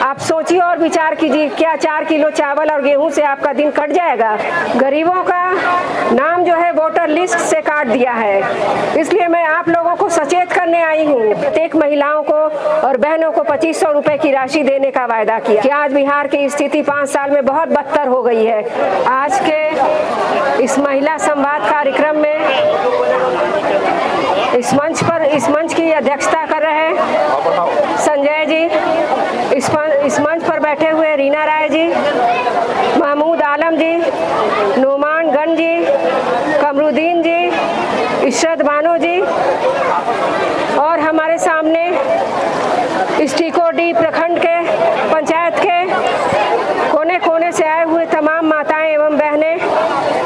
आप सोचिए और विचार कीजिए, क्या 4 किलो चावल और गेहूं से आपका दिन कट जाएगा? गरीबों का नाम जो है वोटर लिस्ट से काट दिया है। इसलिए मैं आप लोगों को सचेत करने आई हूँ। प्रत्येक महिलाओं को और बहनों को 2500 रुपए की राशि देने का वायदा किया कि आज बिहार की स्थिति 5 साल में बहुत बदतर हो गई है। आज के इस महिला संवाद कार्यक्रम में इस मंच की अध्यक्षता कर रहे हैं संजय जी, इस मंच पर बैठे हुए रीना राय जी, महमूद आलम जी, नोमान गन जी, कमरुद्दीन जी, इशरत बानो जी और हमारे सामने स्टीकोडी प्रखंड के पंचायत के कोने कोने से आए हुए तमाम माताएं एवं बहनें,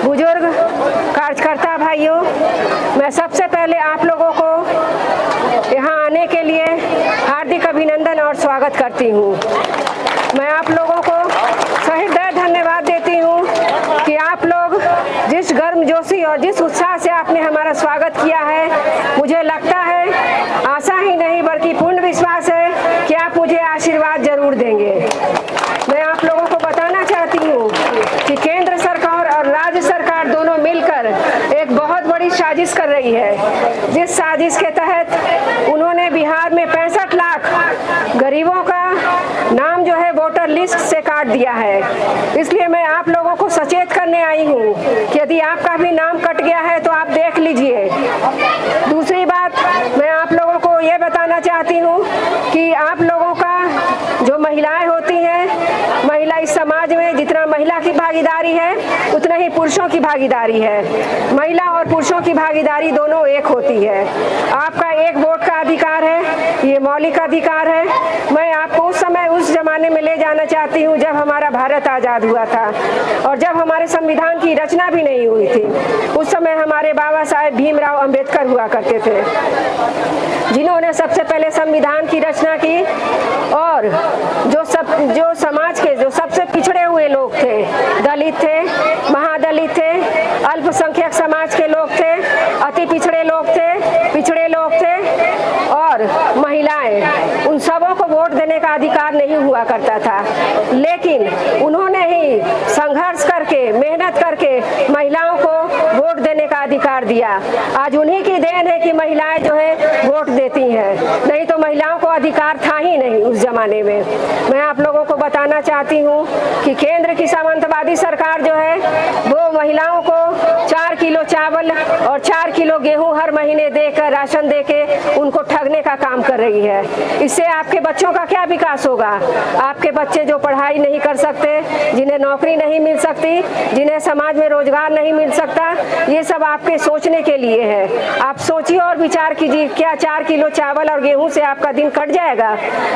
बुजुर्ग, कार्यकर्ता भाइयों, मैं सबसे पहले आप लोगों को यहाँ आने के लिए हार्दिक अभिनंदन और स्वागत करती हूँ। मैं आप लोगों को सहृदय धन्यवाद देती हूँ कि आप लोग जिस गर्मजोशी और जिस उत्साह से आपने हमारा स्वागत किया है, मुझे लगता है, आशा ही नहीं बल्कि पूर्ण विश्वास है कि आप मुझे आशीर्वाद जरूर देंगे। मैं आप लोगों को बताना चाहती हूँ कि केंद्र सरकार और राज्य सरकार दोनों मिलकर एक बहुत बड़ी साजिश कर रही है, जिस साजिश के तहत उन्होंने बिहार में 65 लाख गरीबों का नाम जो है वोटर लिस्ट से काट दिया है। इसलिए मैं आप लोगों को सचेत करने आई हूँ कि यदि आपका भी नाम कट गया है तो आप देख लीजिए। दूसरी बात, मैं आप लोगों को ये बताना चाहती हूँ कि आप लोगों का जो महिलाएं होती हैं, महिला इस समाज में जितना महिला की भागीदारी है उतना ही पुरुषों की भागीदारी है। महिला और पुरुषों की भागीदारी दोनों एक होती है। आपका एक वोट का अधिकार है, ये मौलिक अधिकार है। मैं आपको उस जमाने में ले जाना चाहती हूँ जब हमारा भारत आज़ाद हुआ था और जब हमारे संविधान की रचना भी नहीं हुई थी। उस समय हमारे बाबा साहेब भीमराव अंबेडकर हुआ करते थे, जिन्होंने सबसे पहले संविधान की रचना की और जो समाज के जो सबसे पिछड़े हुए लोग थे, दलित थे, महादलित थे, अल्पसंख्यक समाज के लोग थे, अति पिछड़े लोग थे और महिलाएं, उन सबों को वोट देने का अधिकार नहीं हुआ करता था। लेकिन उन्होंने ही संघर्ष करके, मेहनत करके महिलाओं को वोट देने का अधिकार दिया। आज उन्हीं की देन है कि महिलाएं जो है वोट देती हैं, नहीं तो महिलाओं को अधिकार था ही नहीं उस जमाने में। मैं आप लोगों को बताना चाहती हूँ कि केंद्र की सामंतवादी सरकार जो है वो महिलाओं को 4 किलो चावल और 4 किलो गेहूं हर महीने देकर, राशन देके उनको ठगने का काम कर रही है। इससे आपके बच्चों का क्या विकास होगा? आपके बच्चे जो पढ़ाई नहीं कर सकते, जिन्हें नौकरी नहीं मिल सकती, जिन्हें समाज में रोजगार नहीं मिल सकता, ये सब आपके सोचने के लिए है। आप सोचिए और विचार कीजिए, क्या 4 किलो चावल और गेहूं से आपका दिन कट जाएगा?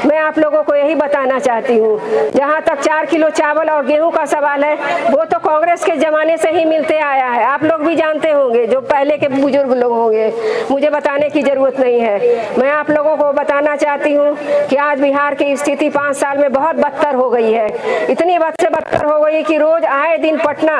मैं आप लोगों को यही बताना चाहती हूँ। जहाँ तक 4 किलो चावल और गेहूं का सवाल है, वो तो कांग्रेस के जमाने से ही मिलते आया है। आप लोग भी जानते होंगे, जो पहले के बुजुर्ग लोग होंगे, मुझे बताने की जरूरत नहीं है। मैं आप लोगों को बताना चाहती हूँ कि आज बिहार की स्थिति 5 साल में बहुत बदतर हो गई है। इतनी बद से बदतर हो गई कि रोज आए दिन पटना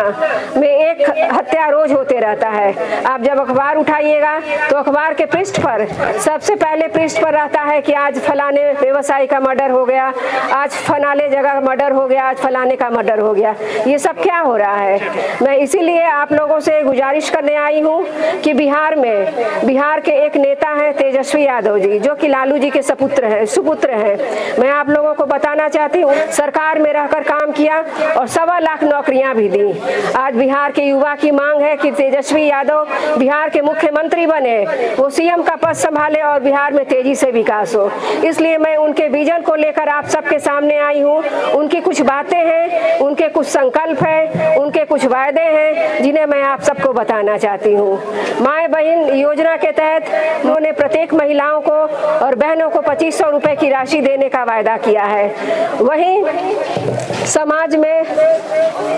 में एक हत्या रोज होते रहता है। आप जब अखबार उठाइएगा तो अखबार के पृष्ठ पर सबसे पहले पृष्ठ पर रहता है कि आज फलाने व्यवसायी का मर्डर हो गया, आज फलाने जगह मर्डर हो गया, आज फलाने का मर्डर हो गया। ये सब क्या हो रहा है? मैं इसीलिए आप लोगों से गुजारिश करने आई हूँ कि बिहार के एक नेता हैं तेजस्वी यादव जी, जो कि लालू जी के सुपुत्र हैं। मैं आप लोगों को बताना चाहती हूँ, सरकार में रहकर काम किया और 1.25 लाख नौकरियां भी दी। आज बिहार के युवा की मांग है कि तेजस्वी यादव बिहार के मुख्यमंत्री बने, वो सीएम का पद संभाले और बिहार में तेजी से विकास हो। इसलिए मैं उनके विजन को लेकर आप सबके सामने आई हूँ। उनकी कुछ बातें हैं, उनके कुछ संकल्प हैं, उनके कुछ वायदे हैं, जिन्हें मैं आप सबको बताना चाहती हूँ। माए बहन योजना के तहत उन्होंने प्रत्येक महिलाओं को और बहनों को 2500 रुपए की राशि देने का वायदा किया है। वहीं समाज में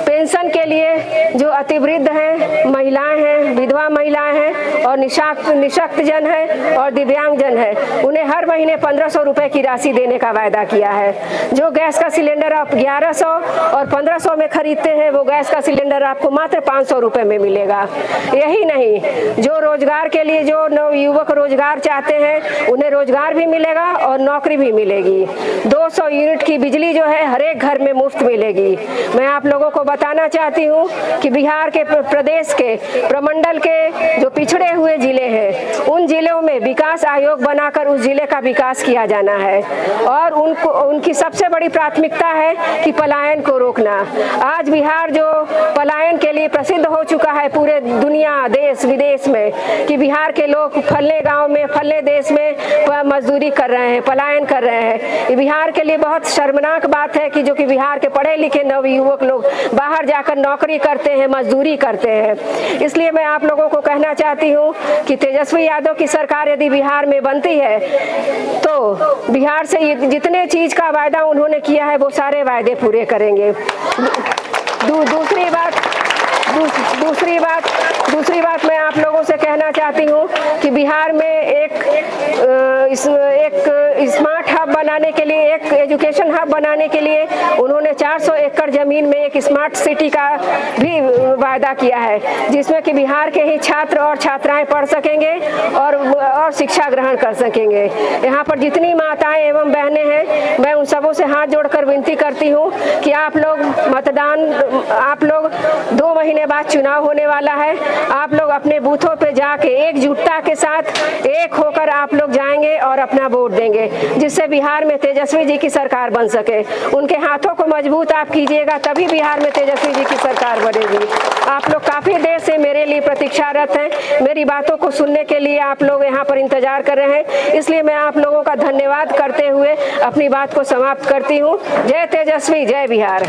पेंशन के लिए जो अतिवृद्ध हैं, महिलाएं हैं, विधवा महिलाएं हैं और निशक्त जन है और दिव्यांग जन है, उन्हें हर महीने 1500 रुपए की राशि देने का वायदा किया है। जो गैस का सिलेंडर आप 1100 और 1500 में खरीदते हैं, वो गैस का सिलेंडर आपको मात्र 500 रुपए में मिलेगा। यही नहीं, जो रोजगार के लिए जो युवक रोजगार चाहते हैं, उन्हें रोजगार भी मिलेगा और नौकरी भी मिलेगी। 200 यूनिट यूनिट की बिजली जो है हर एक घर में मुफ्त मिलेगी। मैं आप लोगों को बताना चाहती हूँ कि बिहार के प्रदेश के प्रमंडल के जो पिछड़े हुए जिले हैं उन जिलों में विकास आयोग बनाकर उस जिले का विकास किया जाना है और उनकी सबसे बड़ी प्राथमिकता है कि पलायन को रोकना। आज बिहार जो पलायन के लिए प्रसिद्ध हो चुका है पूरे दुनिया देश विदेश में कि बिहार के लोग फलने गांव में फलने देश में मजदूरी कर रहे हैं, पलायन कर रहे हैं। ये बिहार के लिए बहुत शर्मनाक बात है कि जो कि बिहार के पढ़े लिखे नवयुवक लोग बाहर जाकर नौकरी करते हैं, मजदूरी करते हैं। इसलिए मैं आप लोगों को कहना चाहती हूँ कि तेजस्वी यादव की सरकार यदि बिहार में बनती है तो बिहार से जितने चीज का वायदा उन्होंने किया है वो सारे वायदे पूरे करेंगे। दूसरी बात मैं आप लोगों से कहना चाहती हूँ कि बिहार में एक स्मार्ट हब बनाने के लिए, एक एजुकेशन हब बनाने के लिए उन्होंने 400 एकड़ जमीन में एक स्मार्ट सिटी का भी वायदा किया है जिसमें कि बिहार के ही छात्र और छात्राएं पढ़ सकेंगे और शिक्षा ग्रहण कर सकेंगे। यहाँ पर जितनी माताएं एवं बहनें हैं मैं उन सबों से हाथ जोड़कर विनती करती हूँ कि आप लोग 2 महीने बाद चुनाव होने वाला है। आप लोग अपने बूथों पे जाके एकजुटता के साथ एक होकर आप लोग जाएंगे और अपना वोट देंगे जिससे बिहार में तेजस्वी जी की सरकार बन सके। उनके हाथों को मजबूत आप कीजिएगा तभी बिहार में तेजस्वी जी की सरकार बनेगी। आप लोग काफी देर से मेरे लिए प्रतीक्षारत हैं, मेरी बातों को सुनने के लिए आप लोग यहाँ पर इंतजार कर रहे हैं, इसलिए मैं आप लोगों का धन्यवाद करते हुए अपनी बात को समाप्त करती हूँ। जय तेजस्वी, जय बिहार।